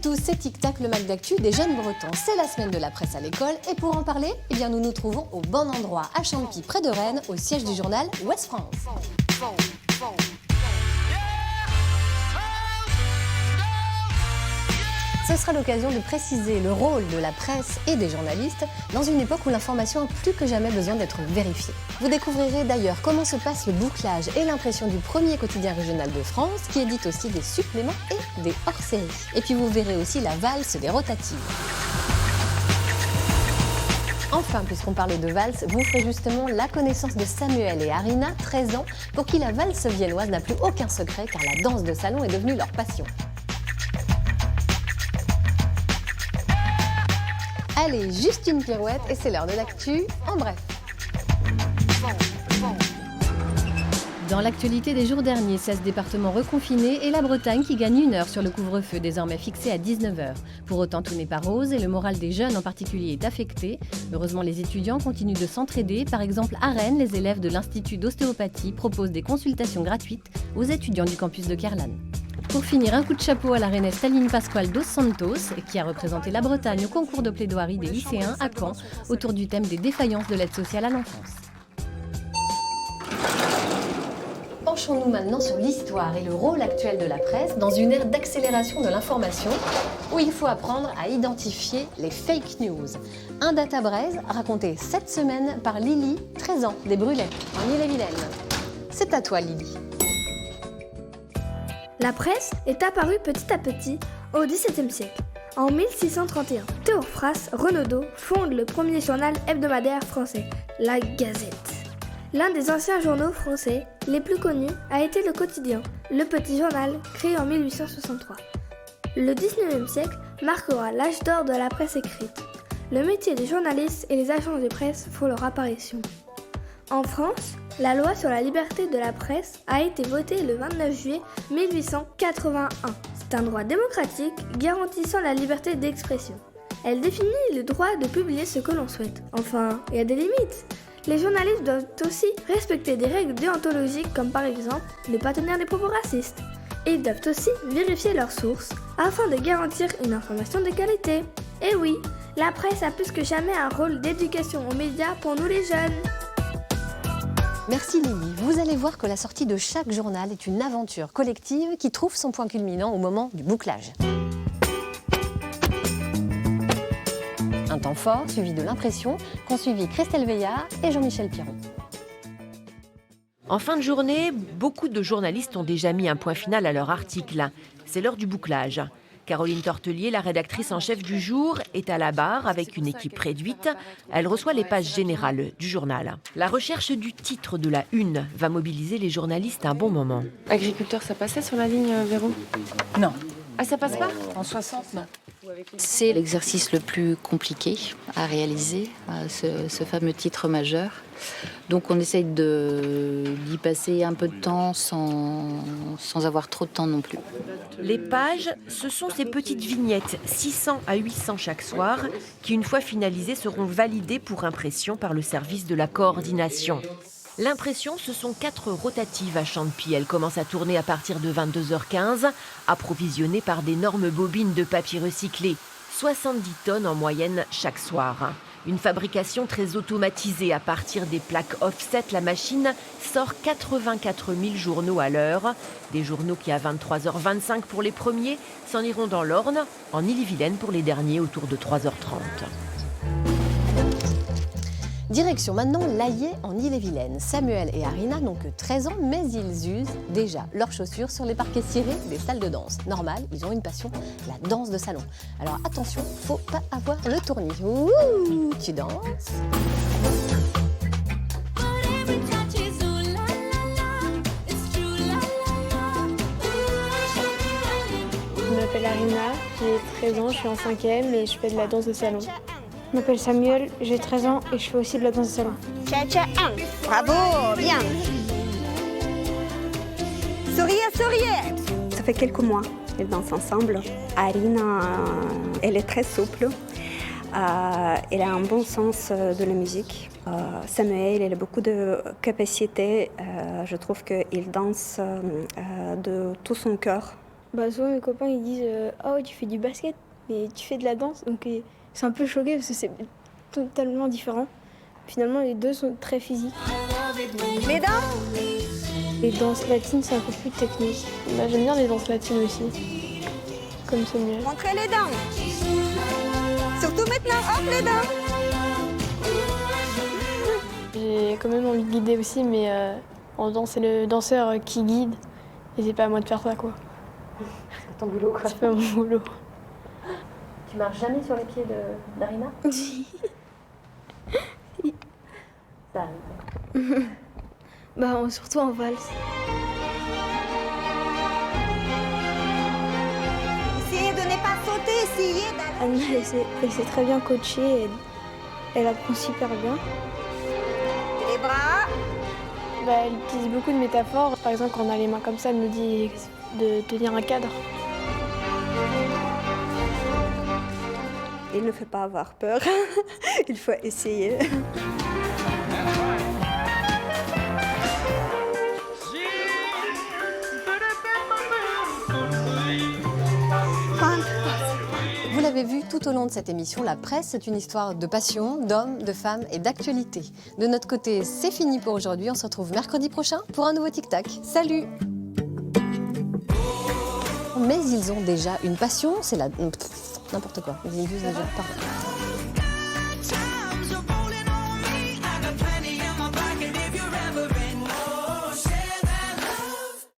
tous, c'est Tic Tac, le Mac d'actu des jeunes bretons. C'est la semaine de la presse à l'école et pour en parler, nous nous trouvons au bon endroit, à Champy, près de Rennes, au siège du journal Ouest France. Ce sera l'occasion de préciser le rôle de la presse et des journalistes dans une époque où l'information a plus que jamais besoin d'être vérifiée. Vous découvrirez d'ailleurs comment se passe le bouclage et l'impression du premier quotidien régional de France, qui édite aussi des suppléments et des hors-séries. Et puis vous verrez aussi la valse des rotatives. Enfin, puisqu'on parlait de valse, vous ferez justement la connaissance de Samuel et Arina, 13 ans, pour qui la valse viennoise n'a plus aucun secret car la danse de salon est devenue leur passion. Allez, juste une pirouette et c'est l'heure de l'actu, en bref. Dans l'actualité des jours derniers, 16 départements reconfinés et la Bretagne qui gagne 1 heure sur le couvre-feu désormais fixé à 19h. Pour autant, tout n'est pas rose et le moral des jeunes en particulier est affecté. Heureusement, les étudiants continuent de s'entraider. Par exemple, à Rennes, les élèves de l'Institut d'ostéopathie proposent des consultations gratuites aux étudiants du campus de Kerlan. Pour finir, un coup de chapeau à la rennaise Staline Pascual dos Santos, qui a représenté la Bretagne au concours de plaidoirie des lycéens à Caen, autour du thème des défaillances de l'aide sociale à l'enfance. Penchons-nous maintenant sur l'histoire et le rôle actuel de la presse dans une ère d'accélération de l'information où il faut apprendre à identifier les fake news. Un data-braise raconté cette semaine par Lily, 13 ans, des Brulets, en Ille-et-Vilaine. C'est à toi, Lily. La presse est apparue petit à petit au XVIIe siècle. En 1631, Théophras Renaudot fonde le premier journal hebdomadaire français, la Gazette. L'un des anciens journaux français les plus connus a été Le Quotidien, le petit journal créé en 1863. Le XIXe siècle marquera l'âge d'or de la presse écrite. Le métier des journalistes et les agences de presse font leur apparition. En France, la loi sur la liberté de la presse a été votée le 29 juillet 1881. C'est un droit démocratique garantissant la liberté d'expression. Elle définit le droit de publier ce que l'on souhaite. Enfin, il y a des limites. Les journalistes doivent aussi respecter des règles déontologiques comme par exemple ne pas tenir des propos racistes. Et ils doivent aussi vérifier leurs sources afin de garantir une information de qualité. Et oui, la presse a plus que jamais un rôle d'éducation aux médias pour nous les jeunes. Merci Lily. Vous allez voir que la sortie de chaque journal est une aventure collective qui trouve son point culminant au moment du bouclage. Un temps fort suivi de l'impression qu'ont suivi Christelle Veillard et Jean-Michel Piron. En fin de journée, beaucoup de journalistes ont déjà mis un point final à leur article. C'est l'heure du bouclage. Caroline Tortelier, la rédactrice en chef du jour, est à la barre avec une équipe réduite. Elle reçoit les pages générales du journal. La recherche du titre de la une va mobiliser les journalistes un bon moment. Agriculteur, ça passait sur la ligne Véro ? Non. Ah, ça passe pas ? En 60, non. C'est l'exercice le plus compliqué à réaliser, ce fameux titre majeur. Donc on essaye d'y passer un peu de temps sans avoir trop de temps non plus. Les pages, ce sont ces petites vignettes, 600 à 800 chaque soir, qui une fois finalisées seront validées pour impression par le service de la coordination. L'impression, ce sont 4 rotatives à Champy. Elles commencent à tourner à partir de 22h15, approvisionnées par d'énormes bobines de papier recyclé. 70 tonnes en moyenne chaque soir. Une fabrication très automatisée. À partir des plaques offset, la machine sort 84 000 journaux à l'heure. Des journaux qui, à 23h25 pour les premiers, s'en iront dans l'Orne, en Ille-et-Vilaine pour les derniers, autour de 3h30. Direction maintenant l'Aillé en Ille-et-Vilaine. Samuel et Arina n'ont que 13 ans, mais ils usent déjà leurs chaussures sur les parquets cirés des salles de danse. Normal, ils ont une passion, la danse de salon. Alors attention, faut pas avoir le tournis. Ouh, tu danses? Je m'appelle Arina, j'ai 13 ans, je suis en 5e et je fais de la danse de salon. Je m'appelle Samuel, j'ai 13 ans et je fais aussi de la danse de salon. Cha-cha 1, bravo, bien. Souriez, souriez. Ça fait quelques mois qu'elles dansent ensemble. Arina, elle est très souple. Elle a un bon sens de la musique. Samuel, il a beaucoup de capacité. Je trouve qu'il danse de tout son cœur. Souvent mes copains ils disent ah ouais tu fais du basket mais tu fais de la danse donc c'est un peu choqué parce que c'est totalement différent. Finalement les deux sont très physiques. Les dents. Les danses latines c'est un peu plus technique. J'aime bien les danses latines aussi. Comme Samuel. Montrez les dents. Surtout maintenant, hop les dents. J'ai quand même envie de guider aussi mais en danse c'est le danseur qui guide et c'est pas à moi de faire ça quoi. C'est ton boulot, quoi. C'est pas mon boulot. Tu marches jamais sur les pieds d'Arina? Ça arrive. Surtout en valse. Essayez de ne pas sauter, essayez d'aller. Anna, elle s'est très bien coachée, elle apprend super bien. Les bras. Elle utilise beaucoup de métaphores. Par exemple, quand on a les mains comme ça, elle nous dit de tenir un cadre. Il ne faut pas avoir peur, il faut essayer. Vous l'avez vu tout au long de cette émission, la presse, c'est une histoire de passion, d'hommes, de femmes et d'actualité. De notre côté, c'est fini pour aujourd'hui. On se retrouve mercredi prochain pour un nouveau Tic Tac. Salut! Mais ils ont déjà une passion, c'est la... N'importe quoi. Ils disent déjà... Pardon.